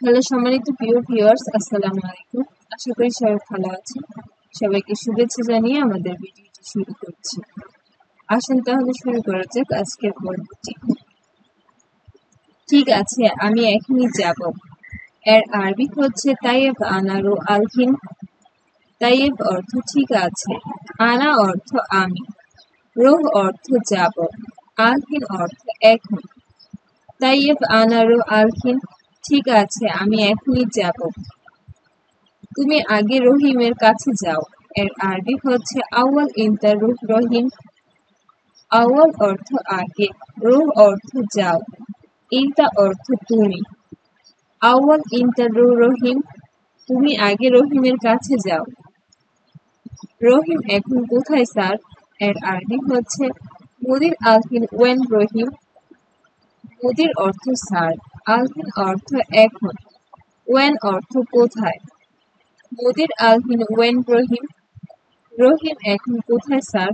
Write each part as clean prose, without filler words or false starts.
Hello সম্মানিত প্রিয় viewers, আসসালামু আলাইকুম। আশা করি সবাই ভালো আছেন। সবাইকে শুভেচ্ছা জানিয়ে আমাদের ভিডিওটি শুরু করছি। আসুন তাহলে শুরু করা যাক আজকের পর্বটি। ঠিক আছে, আমি এখনই যাব। এর আরবি হচ্ছে তাইয়েব আনারু আলহিন। তাইয়েব অর্থ ঠিক আছে, আনা অর্থ আমি, রুহ অর্থ যাব, আলহিন অর্থ এখন। তাইয়েব আনারু আলহিন, ঠিক আছে আমি এখনই যাব। তুমি আগে রহিমের কাছে যাও। এর আরবি হচ্ছে আউয়াল ইনতা রুহ রহিম। আউয়াল অর্থ আগে, রুহ অর্থ যাও, ইনতা অর্থ তুমি। আউয়াল ইনতা রুহ রহিম, তুমি আগে রহিমের কাছে যাও। রহিম এখন কোথায় স্যার? এর আরবি হচ্ছে মুদির আলহিন ওয়েন রহিম। মুদির অর্থ স্যার, আলহিন অর্থ এখন, ওয়েন অর্থ কোথায়। মুদির আলহিন ওয়েন রহিম, রহিম এখন কোথায় স্যার?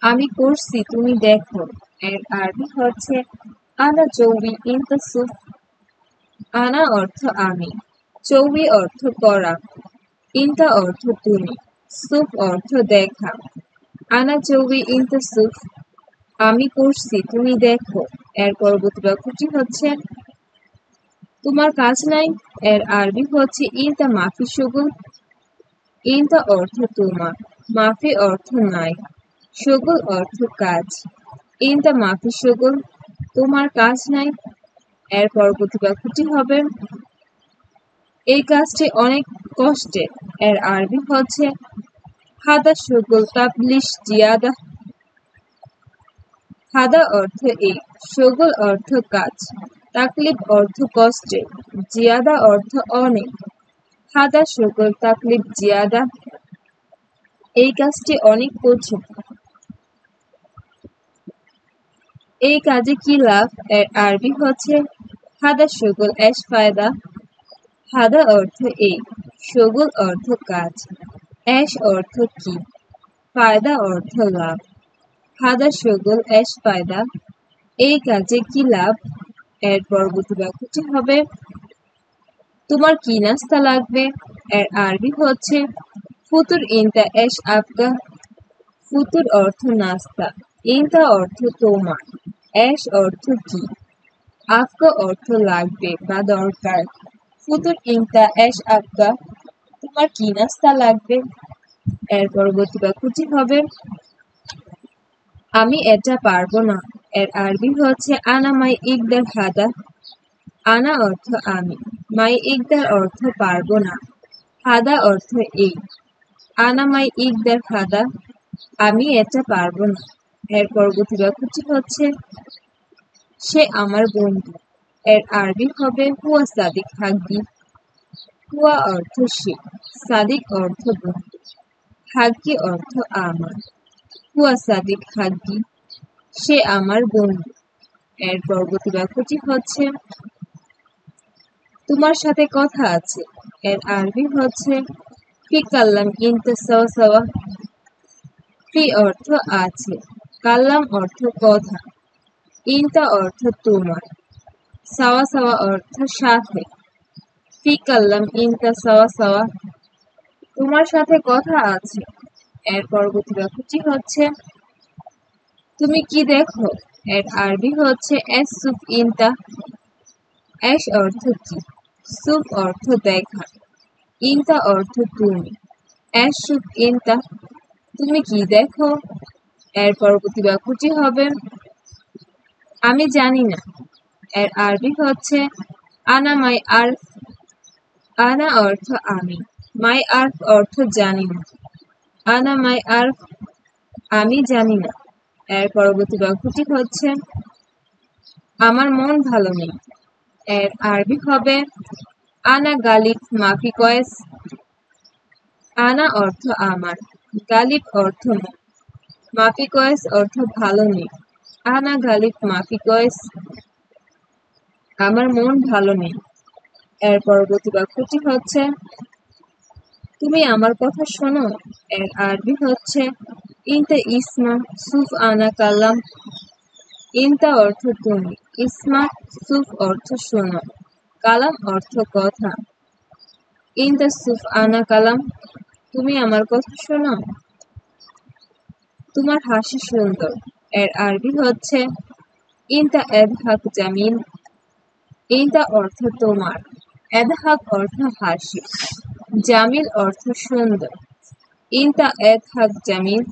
আমি করছি তুমি দেখো। এর আরবি হচ্ছে আনা চৌবি ইনতা সুফ। আনা অর্থ আমি, চৌবি অর্থ করা, ইনতা অর্থ তুমি, সুফ অর্থ দেখা। আনা চৌবি ইনতা সুফ, আমি করছি তুমি দেখো। এর পরবর্তী বাক্যটি হচ্ছে তোমার কাজ নাই। এর আরবি হচ্ছে ইনতা মাফি শুগুল। ইনতা অর্থ তোমার, মাফি অর্থ নাই, শুগুল অর্থ কাজ। ইনতা মাফি শুগুল, তোমার কাজ নাই। এর পরবর্তী বাক্যটি হবে এই কাজটি অনেক কষ্টের। এর আরবি হচ্ছে হাদা শুগুল তাবলিশ জিয়াদা। হাদা অর্থ এই, শুগুল অর্থ কাজ, তাকলিফ অর্থ কষ্টের, জিয়াদা অর্থ অনেক। হাদা শুগুল তাকলিফ জিয়াদা, এই কাজটি অনেক কঠিন। এই কাজে কি লাভ? এর আরবি হচ্ছে হাদা শুগুল এশ ফায়দা। হাদা অর্থ এই, শুগুল অর্থ কাজ, এশ অর্থ কি, ফায়দা অর্থ লাভ। হাদা শুগুল এশ ফায়দা, এই কাজে কি লাভ? এর পরবর্তী বাক্যটি হবে তোমার কি নাস্তা লাগবে? এর আরবি হচ্ছে ফুতুর ইনতা এশ আবগা। ফুতুর অর্থ নাস্তা, ইনতা অর্থ তোমার, এশ অর্থ কি, আফগা অর্থ লাগবে বা দরকার। ফুতুর ইনতা এশ আবগা, তোমার কি নাস্তা লাগবে? এর পরবর্তী বাক্যটি হবে আমি এটা পারবো না। এর আরবি হচ্ছে আনা মাই ইকদার হাদা। আনা অর্থ আমি, মাই ইকদার অর্থ পারবো না, হাদা অর্থ এই। আনা মাই ইকদার হাদা, আমি এটা পারবো না। এর পরবর্তী বাক্যটি হচ্ছে সে আমার বন্ধু। এর আরবি হবে হুয়া সাদিক হাগ্গি। হুয়া অর্থ সে, সাদিক অর্থ বন্ধু, হাগ্গি অর্থ আমার। হুয়া সাদিক হাগ্গি, সে আমার বন্ধু। এর পরবর্তী বাক্যটি হচ্ছে তোমার সাথে কথা আছে। এর আরবি হচ্ছে ফি কাল্লাম ইনতা সাওয়া সাওয়া। ফি অর্থ আছে, কাল্লাম অর্থ কথা, ইনতা অর্থ তোমার, সাওয়া সাওয়া অর্থ সাথে। ফি কাল্লাম ইনতা সাওয়া সাওয়া, তোমার সাথে কথা আছে। এর পরবর্তী বাক্যটি হচ্ছে তুমি কি দেখো? এর আরবি হচ্ছে এস সুফ ইনতা। এস অর্থ কি, সুফ অর্থ দেখা, ইনতা অর্থ তুমি, এস সুফ ইনতা, তুমি কি দেখো? এর পরবর্তী বাক্যটি হবে আমি জানি না। এর আরবি হচ্ছে আনা মাই আর্ফ। আনা অর্থ আমি, মাই আর্ফ অর্থ জানি না। আনা মাই আর্ফ, আমি জানি না। এর পরবর্তী বাক্যটি হচ্ছে আমার মন ভালো নেই। এর আরবি হবে আনা গালিব মাফি কয়েস। আনা অর্থ আমার, গালিব অর্থ মন, মাফি কয়েস অর্থ ভালো নেই। আনা গালিব মাফি কয়েস, আমার মন ভালো নেই। এর পরবর্তী বাক্যটি হচ্ছে তুমি আমার কথা শোনো। এর আরবি হচ্ছে ইনতা ইসমা সুফ আনা কাল্লাম। ইনতা অর্থ তুমি, ইসমা সুফ অর্থ শোনো, কালাম অর্থ কথা। ইনতা সুফ আনা কালাম, তুমি আমার কথা শোনো। তোমার হাসি সুন্দর, এর আরবি হচ্ছে ইনতা এদহাক জামিল। ইনতা অর্থ তোমার, এদহাক অর্থ হাসি, জামিল অর্থ সুন্দর। ইনতা এদহাক জামিল,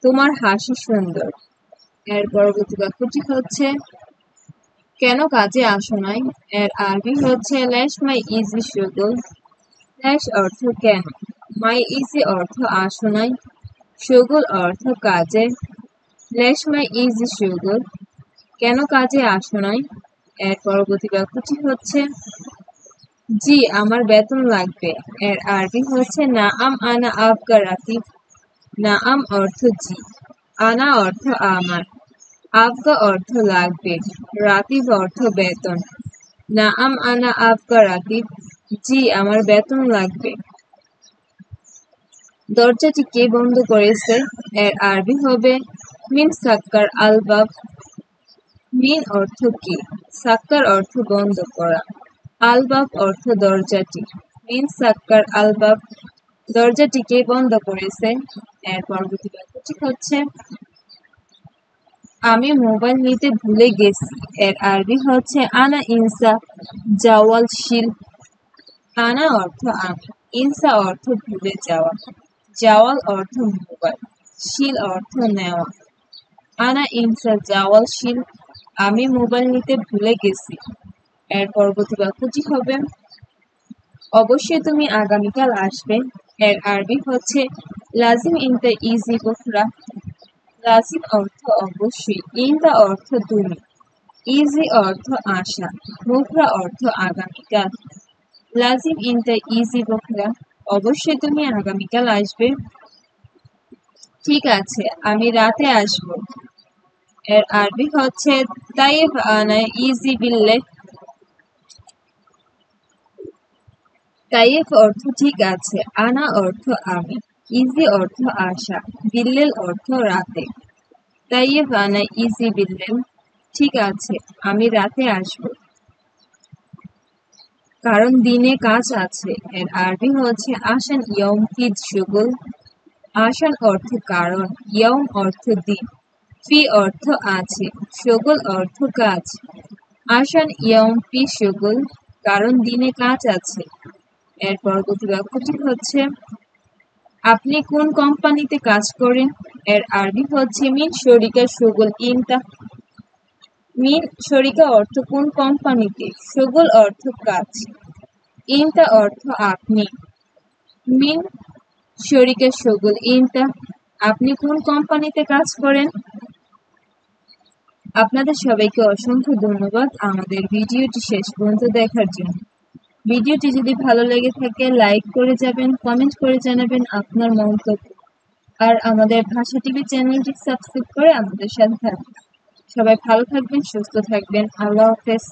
তোমার হাসি সুন্দর। এর পরবর্তী বাক্যটি হচ্ছে কেন কাজে আসো নাই? এর আরবি হচ্ছে লেশ মাই ইজি শুগল। লেশ অর্থ কেন, মাই ইজি অর্থ আসো নাই, শুগল অর্থ কাজে। লেশ মাই ইজি শুগল, কেন কাজে আসো নাই? এর পরবর্তী বাক্যটি হচ্ছে জি আমার বেতন লাগবে। এর আরবি হচ্ছে নাআম আনা আবকা রাতিব। নাআম অর্থ জি, আনা অর্থ আমার, আবকা অর্থ লাগবে, রাতিব অর্থ বেতন। নাআম আনা আবকা রাতিব, জি আমার বেতন লাগবে। দরজাটি কে বন্ধ করেছে? এর আরবি হবে মিন সাক্কার আল বাব। মিন অর্থ কে, সাক্কার অর্থ বন্ধ করা, আল বাব অর্থ দরজাটি। মিন সাক্কার আল বাব, দরজাটি কে বন্ধ করেছে? এর পরবর্তী বাক্যটি হচ্ছে আমি মোবাইল নিতে ভুলে গেছি। এর আরবি হচ্ছে আনা ইনসা জাওয়াল শিল। আনা অর্থ আমি, ইনসা অর্থ ভুলে যাওয়া, জাওয়াল অর্থ মোবাইল, শিল অর্থ নেওয়া। আনা ইনসা জাওয়াল শিল, আমি মোবাইল নিতে ভুলে গেছি। এর পরবর্তী বাক্যটি হবে অবশ্যই তুমি আগামীকাল আসবে। এর আরবি হচ্ছে লাজিম ইনতা ইজি বুকরা। লাজিম অর্থ অবশ্যই, ইনতা অর্থ তুমি, ইজি অর্থ আশা, বুকরা অর্থ আগামীকাল। লাজিম ইনতা ইজি বুকরা, অবশ্যই তুমি আগামীকাল আসবে। ঠিক আছে আমি রাতে আসব। এর আরবি হচ্ছে তাইব আনা ইজি বিল্লে। তাইব অর্থ ঠিক আছে, আনা অর্থ আমি, ইজি অর্থ আশা, বিল্লেল অর্থ রাতে। তাইব আনা ইজি বিল্লেল, ঠিক আছে আমি রাতে আসব। কারণ দিনে কাজ আছে। এর আরবি হচ্ছে আসান ইয়ম ফি শুগুল। আসান অর্থ কারণ, ইয়ম অর্থ দিন, ফি অর্থ আছে, শুগুল অর্থ কাজ। আসান ইয়ম ফি শুগুল, কারণ দিনে কাজ আছে। এর পরবর্তী বাক্যটি হচ্ছে আপনি কোন কোম্পানিতে কাজ করেন? এর আরবি হচ্ছে মিন শরিকা শুগুল ইনতা। মিন শরিকা অর্থ কোন কোম্পানিতে, শুগুল অর্থ কাজ, ইনতা অর্থ আপনি। মিন শরিকা শুগুল ইনতা, আপনি কোন কোম্পানিতে কাজ করেন? আপনাদের সবাইকে অসংখ্য ধন্যবাদ আমাদের ভিডিওটি শেষ পর্যন্ত দেখার জন্য। ভিডিওটি যদি ভালো লেগে থাকে লাইক করে যাবেন, কমেন্ট করে জানাবেন আপনার মন্তব্য। আর আমাদের ভাষা টিভি চ্যানেলটি সাবস্ক্রাইব করে আমাদের সাথে থাকবেন। সবাই ভালো থাকবেন, সুস্থ থাকবেন। আল্লাহ হাফেজ।